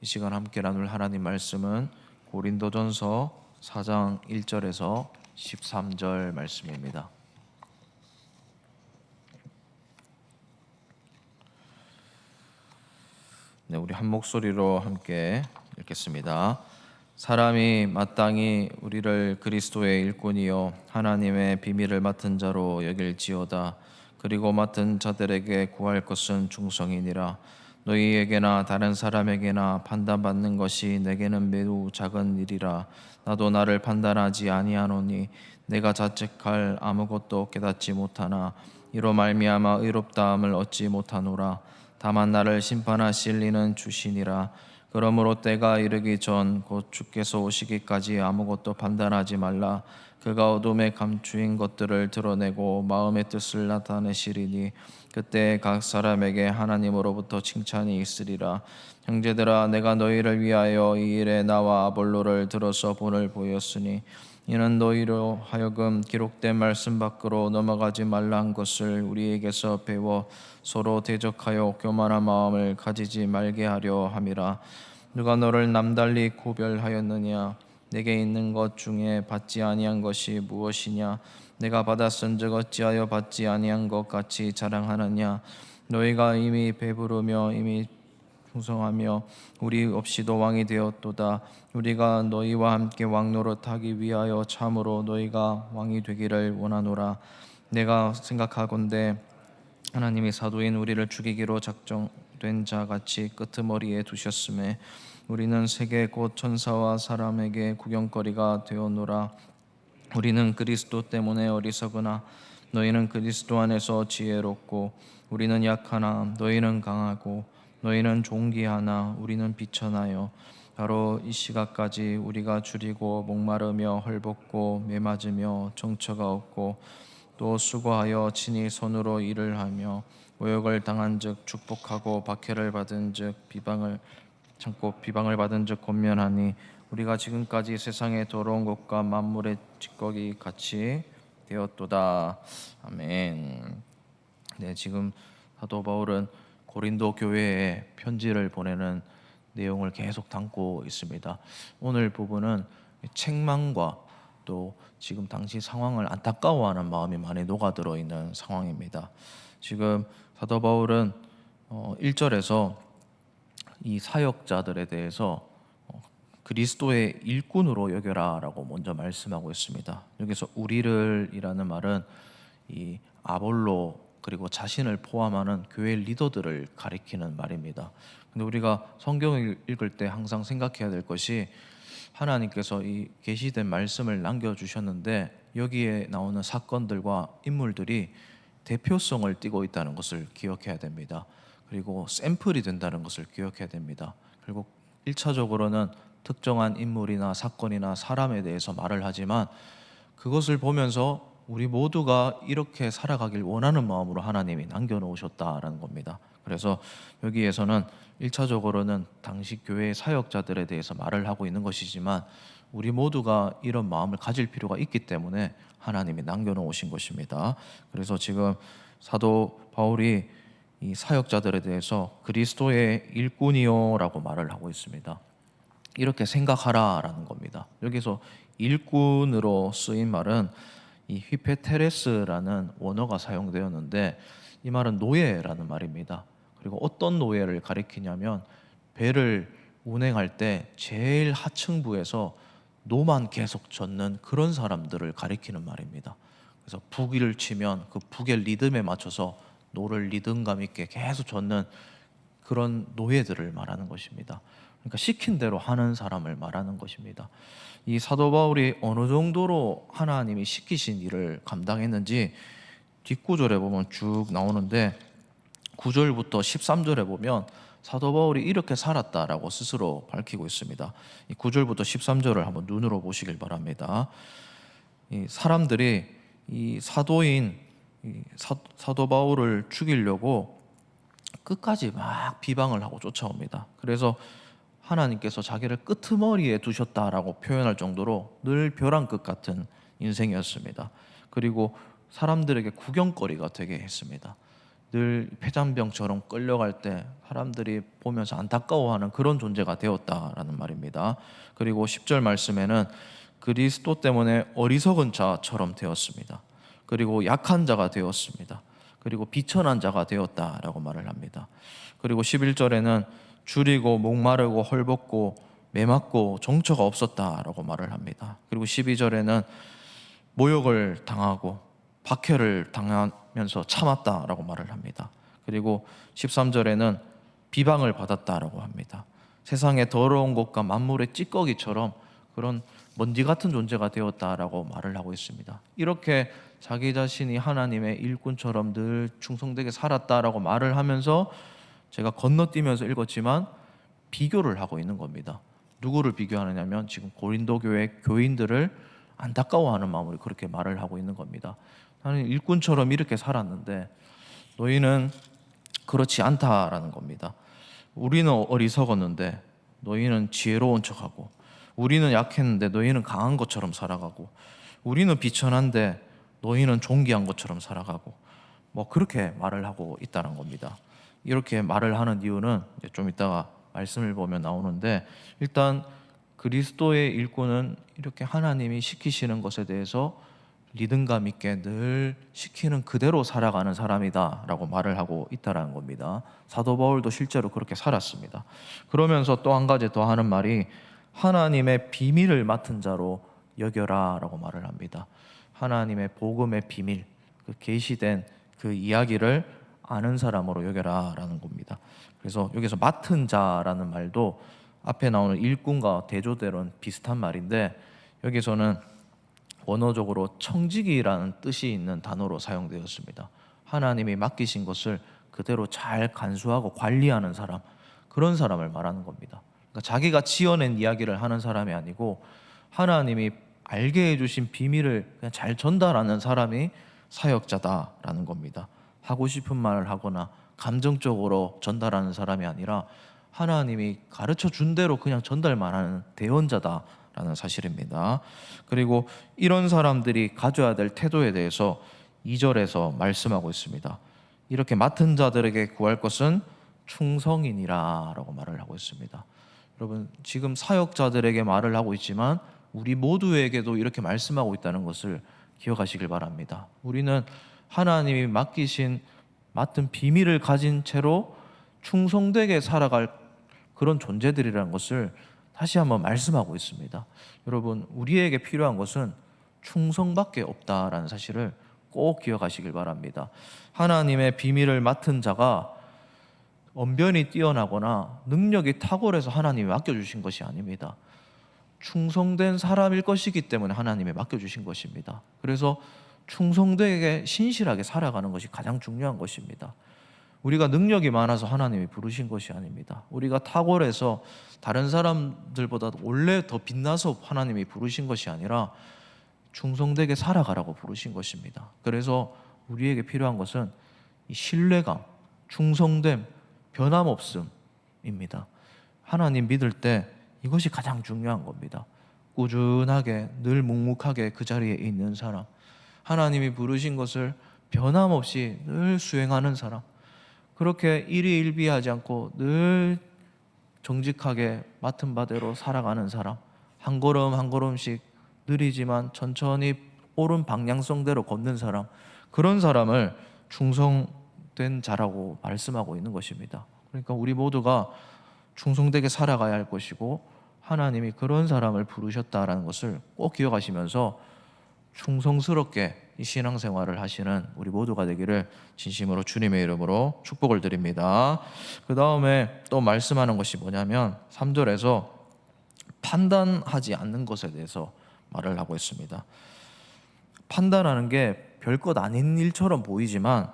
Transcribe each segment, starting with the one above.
이 시간 함께 나눌 하나님 말씀은 고린도전서 4장 1절에서 13절 말씀입니다. 네, 우리 한 목소리로 함께 읽겠습니다. 사람이 마땅히 우리를 그리스도의 일꾼이요 하나님의 비밀을 맡은 자로 여길지어다. 그리고 맡은 자들에게 구할 것은 충성이니라. 너희에게나 다른 사람에게나 판단받는 것이 내게는 매우 작은 일이라. 나도 나를 판단하지 아니하노니 내가 자책할 아무것도 깨닫지 못하나 이로 말미암아 의롭다함을 얻지 못하노라. 다만 나를 심판하실 이는 주시니라. 그러므로 때가 이르기 전 곧 주께서 오시기까지 아무것도 판단하지 말라. 그가 어둠에 감추인 것들을 드러내고 마음의 뜻을 나타내시리니 그때 각 사람에게 하나님으로부터 칭찬이 있으리라. 형제들아, 내가 너희를 위하여 이 일에 나와 아볼로를 들어서 본을 보였으니 이는 너희로 하여금 기록된 말씀 밖으로 넘어가지 말라 한 것을 우리에게서 배워 서로 대적하여 교만한 마음을 가지지 말게 하려 함이라. 누가 너를 남달리 구별하였느냐? 내게 있는 것 중에 받지 아니한 것이 무엇이냐? 내가 받았은즉 어찌하여 받지 아니한 것 같이 자랑하느냐? 너희가 이미 배부르며 이미 풍성하며 우리 없이도 왕이 되었도다. 우리가 너희와 함께 왕노릇하기 위하여 참으로 너희가 왕이 되기를 원하노라. 내가 생각하건대 하나님이 사도인 우리를 죽이기로 작정된 자 같이 끄트머리에 두셨음에 우리는 세계 곧 천사와 사람에게 구경거리가 되었노라. 우리는 그리스도 때문에 어리석으나 너희는 그리스도 안에서 지혜롭고 우리는 약하나 너희는 강하고 너희는 존귀하나 우리는 비천하여 바로 이 시각까지 우리가 줄이고 목마르며 헐벗고 매맞으며 정처가 없고 또 수고하여 친히 손으로 일을 하며 모욕을 당한즉 축복하고 박해를 받은즉 비방을 참고 비방을 받은즉 권면하니 우리가 지금까지 세상의 더러운 것과 만물의 찌꺼기 같이 되었도다. 아멘. 네, 지금 사도 바울은 고린도 교회에 편지를 보내는 내용을 계속 담고 있습니다. 오늘 부분은 책망과 또 지금 당시 상황을 안타까워하는 마음이 많이 녹아들어 있는 상황입니다. 지금 사도 바울은 1절에서 이 사역자들에 대해서 그리스도의 일꾼으로 여겨라라고 먼저 말씀하고 있습니다. 여기서 우리를이라는 말은 이 아볼로 그리고 자신을 포함하는 교회 리더들을 가리키는 말입니다. 근데 우리가 성경을 읽을 때 항상 생각해야 될 것이 하나님께서 이 계시된 말씀을 남겨주셨는데 여기에 나오는 사건들과 인물들이 대표성을 띠고 있다는 것을 기억해야 됩니다. 그리고 샘플이 된다는 것을 기억해야 됩니다. 그리고 1차적으로는 특정한 인물이나 사건이나 사람에 대해서 말을 하지만 그것을 보면서 우리 모두가 이렇게 살아가길 원하는 마음으로 하나님이 남겨놓으셨다라는 겁니다. 그래서 여기에서는 1차적으로는 당시 교회의 사역자들에 대해서 말을 하고 있는 것이지만 우리 모두가 이런 마음을 가질 필요가 있기 때문에 하나님이 남겨놓으신 것입니다. 그래서 지금 사도 바울이 이 사역자들에 대해서 그리스도의 일꾼이요라고 말을 하고 있습니다. 이렇게 생각하라라는 겁니다. 여기서 일꾼으로 쓰인 말은 이 휘페테레스라는 원어가 사용되었는데 이 말은 노예라는 말입니다. 그리고 어떤 노예를 가리키냐면 배를 운행할 때 제일 하층부에서 노만 계속 젓는 그런 사람들을 가리키는 말입니다. 그래서 북이를 치면 그 북의 리듬에 맞춰서 노를 리듬감 있게 계속 젓는 그런 노예들을 말하는 것입니다. 그러니까 시킨 대로 하는 사람을 말하는 것입니다. 이 사도 바울이 어느 정도로 하나님이 시키신 일을 감당했는지 뒷구절에 보면 쭉 나오는데 9절부터 13절에 보면 사도 바울이 이렇게 살았다라고 스스로 밝히고 있습니다. 이 9절부터 13절을 한번 눈으로 보시길 바랍니다. 이 사람들이 이 사도인 사도 바울을 죽이려고 끝까지 막 비방을 하고 쫓아옵니다. 그래서 하나님께서 자기를 끄트머리에 두셨다라고 표현할 정도로 늘 벼랑 끝 같은 인생이었습니다. 그리고 사람들에게 구경거리가 되게 했습니다. 늘 폐잔병처럼 끌려갈 때 사람들이 보면서 안타까워하는 그런 존재가 되었다라는 말입니다. 그리고 10절 말씀에는 그리스도 때문에 어리석은 자처럼 되었습니다. 그리고 약한 자가 되었습니다. 그리고 비천한 자가 되었다라고 말을 합니다. 그리고 11절에는 줄이고 목마르고 헐벗고 매맞고 정처가 없었다라고 말을 합니다. 그리고 12절에는 모욕을 당하고 박해를 당하면서 참았다라고 말을 합니다. 그리고 13절에는 비방을 받았다라고 합니다. 세상의 더러운 것과 만물의 찌꺼기처럼 그런 먼지 같은 존재가 되었다라고 말을 하고 있습니다. 이렇게 자기 자신이 하나님의 일꾼처럼 늘 충성되게 살았다라고 말을 하면서 제가 건너뛰면서 읽었지만 비교를 하고 있는 겁니다. 누구를 비교하느냐면 지금 고린도 교회 교인들을 안타까워하는 마음으로 그렇게 말을 하고 있는 겁니다. 나는 일꾼처럼 이렇게 살았는데 너희는 그렇지 않다라는 겁니다. 우리는 어리석었는데 너희는 지혜로운 척하고, 우리는 약했는데 너희는 강한 것처럼 살아가고, 우리는 비천한데 너희는 존귀한 것처럼 살아가고, 그렇게 말을 하고 있다는 겁니다. 이렇게 말을 하는 이유는 좀 이따가 말씀을 보면 나오는데, 일단 그리스도의 일꾼은 이렇게 하나님이 시키시는 것에 대해서 리듬감 있게 늘 시키는 그대로 살아가는 사람이다 라고 말을 하고 있다는 겁니다. 사도 바울도 실제로 그렇게 살았습니다. 그러면서 또 한 가지 더 하는 말이 하나님의 비밀을 맡은 자로 여겨라 라고 말을 합니다. 하나님의 복음의 비밀, 그 계시된 그 이야기를 아는 사람으로 여겨라 라는 겁니다. 그래서 여기서 맡은 자라는 말도 앞에 나오는 일꾼과 대조대로는 비슷한 말인데, 여기서는 원어적으로 청지기라는 뜻이 있는 단어로 사용되었습니다. 하나님이 맡기신 것을 그대로 잘 간수하고 관리하는 사람, 그런 사람을 말하는 겁니다. 그러니까 자기가 지어낸 이야기를 하는 사람이 아니고 하나님이 알게 해주신 비밀을 그냥 잘 전달하는 사람이 사역자다라는 겁니다. 하고 싶은 말을 하거나 감정적으로 전달하는 사람이 아니라 하나님이 가르쳐 준 대로 그냥 전달만 하는 대언자다라는 사실입니다. 그리고 이런 사람들이 가져야 될 태도에 대해서 2절에서 말씀하고 있습니다. 이렇게 맡은 자들에게 구할 것은 충성이니라 라고 말을 하고 있습니다. 여러분, 지금 사역자들에게 말을 하고 있지만 우리 모두에게도 이렇게 말씀하고 있다는 것을 기억하시길 바랍니다. 우리는 하나님이 맡은 비밀을 가진 채로 충성되게 살아갈 그런 존재들이라는 것을 다시 한번 말씀하고 있습니다. 여러분, 우리에게 필요한 것은 충성밖에 없다라는 사실을 꼭 기억하시길 바랍니다. 하나님의 비밀을 맡은 자가 언변이 뛰어나거나 능력이 탁월해서 하나님이 맡겨주신 것이 아닙니다. 충성된 사람일 것이기 때문에 하나님이 맡겨주신 것입니다. 그래서 충성되게 신실하게 살아가는 것이 가장 중요한 것입니다. 우리가 능력이 많아서 하나님이 부르신 것이 아닙니다. 우리가 탁월해서 다른 사람들보다 원래 더 빛나서 하나님이 부르신 것이 아니라 충성되게 살아가라고 부르신 것입니다. 그래서 우리에게 필요한 것은 이 신뢰감, 충성됨, 변함없음입니다. 하나님 믿을 때 이것이 가장 중요한 겁니다. 꾸준하게 늘 묵묵하게 그 자리에 있는 사람, 하나님이 부르신 것을 변함없이 늘 수행하는 사람, 그렇게 일희일비하지 않고 늘 정직하게 맡은 바대로 살아가는 사람, 한 걸음 한 걸음씩 느리지만 천천히 옳은 방향성대로 걷는 사람, 그런 사람을 충성된 자라고 말씀하고 있는 것입니다. 그러니까 우리 모두가 충성되게 살아가야 할 것이고 하나님이 그런 사람을 부르셨다라는 것을 꼭 기억하시면서 충성스럽게 이 신앙생활을 하시는 우리 모두가 되기를 진심으로 주님의 이름으로 축복을 드립니다. 그 다음에 또 말씀하는 것이 뭐냐면 3절에서 판단하지 않는 것에 대해서 말을 하고 있습니다. 판단하는 게 별것 아닌 일처럼 보이지만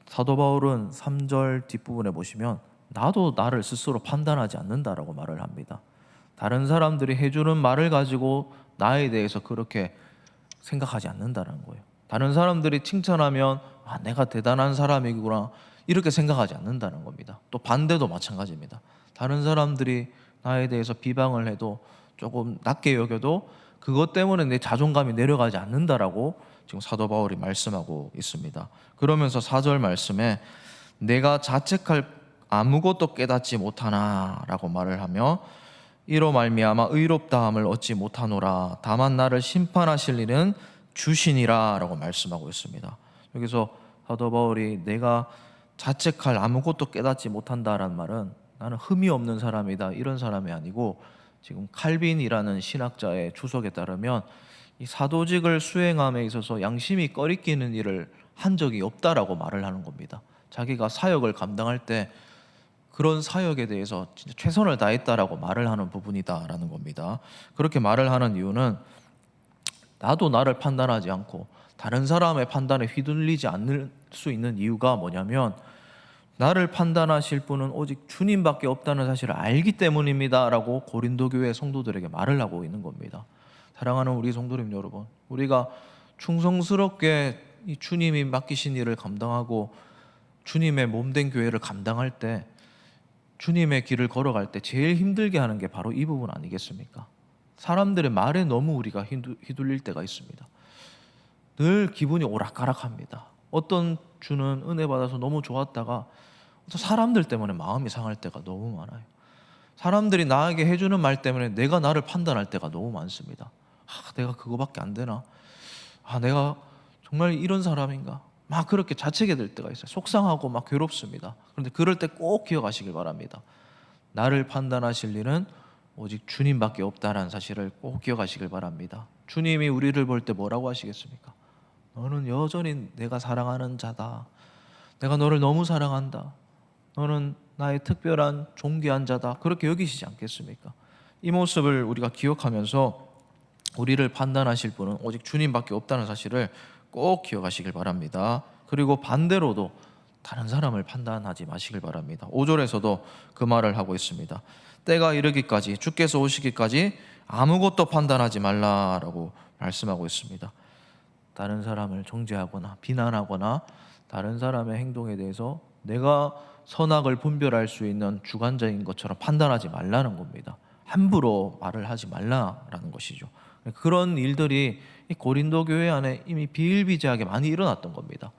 사도 바울은 3절 뒷부분에 보시면 나도 나를 스스로 판단하지 않는다라고 말을 합니다. 다른 사람들이 해주는 말을 가지고 나에 대해서 그렇게 생각하지 않는다는 거예요. 다른 사람들이 칭찬하면 내가 대단한 사람이구나 이렇게 생각하지 않는다는 겁니다. 또 반대도 마찬가지입니다. 다른 사람들이 나에 대해서 비방을 해도 조금 낮게 여겨도 그것 때문에 내 자존감이 내려가지 않는다라고 지금 사도 바울이 말씀하고 있습니다. 그러면서 4절 말씀에 내가 자책할 아무것도 깨닫지 못하나라고 말을 하며 이로 말미암아 의롭다함을 얻지 못하노라 다만 나를 심판하실 이는 주시니라라고 말씀하고 있습니다. 여기서 사도 바울이 내가 자책할 아무것도 깨닫지 못한다라는 말은 나는 흠이 없는 사람이다 이런 사람이 아니고, 지금 칼빈이라는 신학자의 주석에 따르면 이 사도직을 수행함에 있어서 양심이 꺼리끼는 일을 한 적이 없다라고 말을 하는 겁니다. 자기가 사역을 감당할 때 그런 사역에 대해서 진짜 최선을 다했다라고 말을 하는 부분이다라는 겁니다. 그렇게 말을 하는 이유는 나도 나를 판단하지 않고 다른 사람의 판단에 휘둘리지 않을 수 있는 이유가 뭐냐면, 나를 판단하실 분은 오직 주님밖에 없다는 사실을 알기 때문입니다 라고 고린도 교회 성도들에게 말을 하고 있는 겁니다. 사랑하는 우리 성도님 여러분, 우리가 충성스럽게 이 주님이 맡기신 일을 감당하고 주님의 몸된 교회를 감당할 때, 주님의 길을 걸어갈 때 제일 힘들게 하는 게 바로 이 부분 아니겠습니까? 사람들의 말에 너무 우리가 휘둘릴 때가 있습니다. 늘 기분이 오락가락합니다. 어떤 주는 은혜 받아서 너무 좋았다가 또 사람들 때문에 마음이 상할 때가 너무 많아요. 사람들이 나에게 해주는 말 때문에 내가 나를 판단할 때가 너무 많습니다. 내가 그거밖에 안 되나? 내가 정말 이런 사람인가? 막 그렇게 자책이 될 때가 있어요. 속상하고 막 괴롭습니다. 그런데 그럴 때 꼭 기억하시길 바랍니다. 나를 판단하실 일은 오직 주님밖에 없다는 사실을 꼭 기억하시길 바랍니다. 주님이 우리를 볼 때 뭐라고 하시겠습니까? 너는 여전히 내가 사랑하는 자다. 내가 너를 너무 사랑한다. 너는 나의 특별한 존귀한 자다. 그렇게 여기시지 않겠습니까? 이 모습을 우리가 기억하면서 우리를 판단하실 분은 오직 주님밖에 없다는 사실을 꼭 기억하시길 바랍니다. 그리고 반대로도 다른 사람을 판단하지 마시길 바랍니다. 5절에서도 그 말을 하고 있습니다. 때가 이르기까지, 주께서 오시기까지 아무것도 판단하지 말라라고 말씀하고 있습니다. 다른 사람을 정죄하거나 비난하거나 다른 사람의 행동에 대해서 내가 선악을 분별할 수 있는 주관자인 것처럼 판단하지 말라는 겁니다. 함부로 말을 하지 말라라는 것이죠. 그런 일들이 이 고린도 교회 안에 이미 비일비재하게 많이 일어났던 겁니다.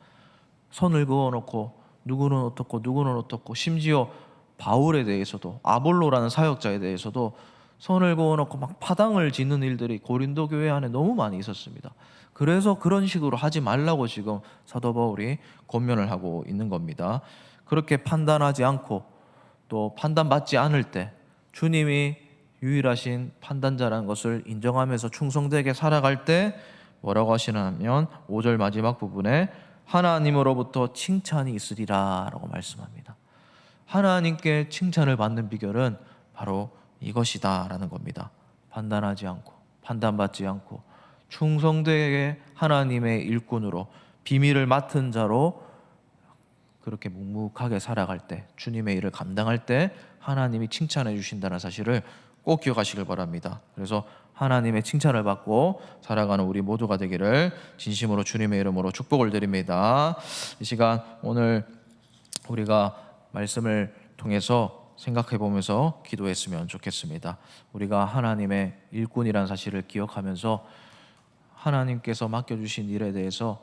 선을 그어놓고 누구는 어떻고 누구는 어떻고, 심지어 바울에 대해서도, 아볼로라는 사역자에 대해서도 선을 그어놓고 막 파당을 짓는 일들이 고린도 교회 안에 너무 많이 있었습니다. 그래서 그런 식으로 하지 말라고 지금 사도 바울이 권면을 하고 있는 겁니다. 그렇게 판단하지 않고 또 판단받지 않을 때 주님이 유일하신 판단자라는 것을 인정하면서 충성되게 살아갈 때 뭐라고 하시냐면 5절 마지막 부분에 하나님으로부터 칭찬이 있으리라 라고 말씀합니다. 하나님께 칭찬을 받는 비결은 바로 이것이다 라는 겁니다. 판단하지 않고 판단받지 않고 충성되게 하나님의 일꾼으로 비밀을 맡은 자로 그렇게 묵묵하게 살아갈 때, 주님의 일을 감당할 때 하나님이 칭찬해 주신다는 사실을 꼭 기억하시길 바랍니다. 그래서 하나님의 칭찬을 받고 살아가는 우리 모두가 되기를 진심으로 주님의 이름으로 축복을 드립니다. 이 시간 오늘 우리가 말씀을 통해서 생각해 보면서 기도했으면 좋겠습니다. 우리가 하나님의 일꾼이라는 사실을 기억하면서 하나님께서 맡겨주신 일에 대해서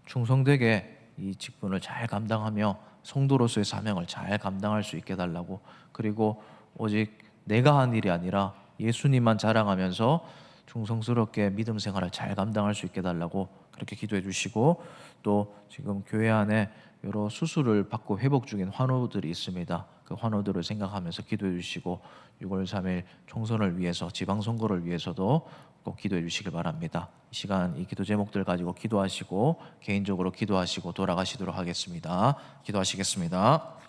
충성되게 이 직분을 잘 감당하며 성도로서의 사명을 잘 감당할 수 있게 달라고, 그리고 오직 내가 한 일이 아니라 예수님만 자랑하면서 충성스럽게 믿음 생활을 잘 감당할 수 있게 달라고 그렇게 기도해 주시고, 또 지금 교회 안에 여러 수술을 받고 회복 중인 환우들이 있습니다. 그 환우들을 생각하면서 기도해 주시고 6월 3일 총선을 위해서, 지방선거를 위해서도 꼭 기도해 주시길 바랍니다. 이 시간 이 기도 제목들 가지고 기도하시고 개인적으로 기도하시고 돌아가시도록 하겠습니다. 기도하시겠습니다.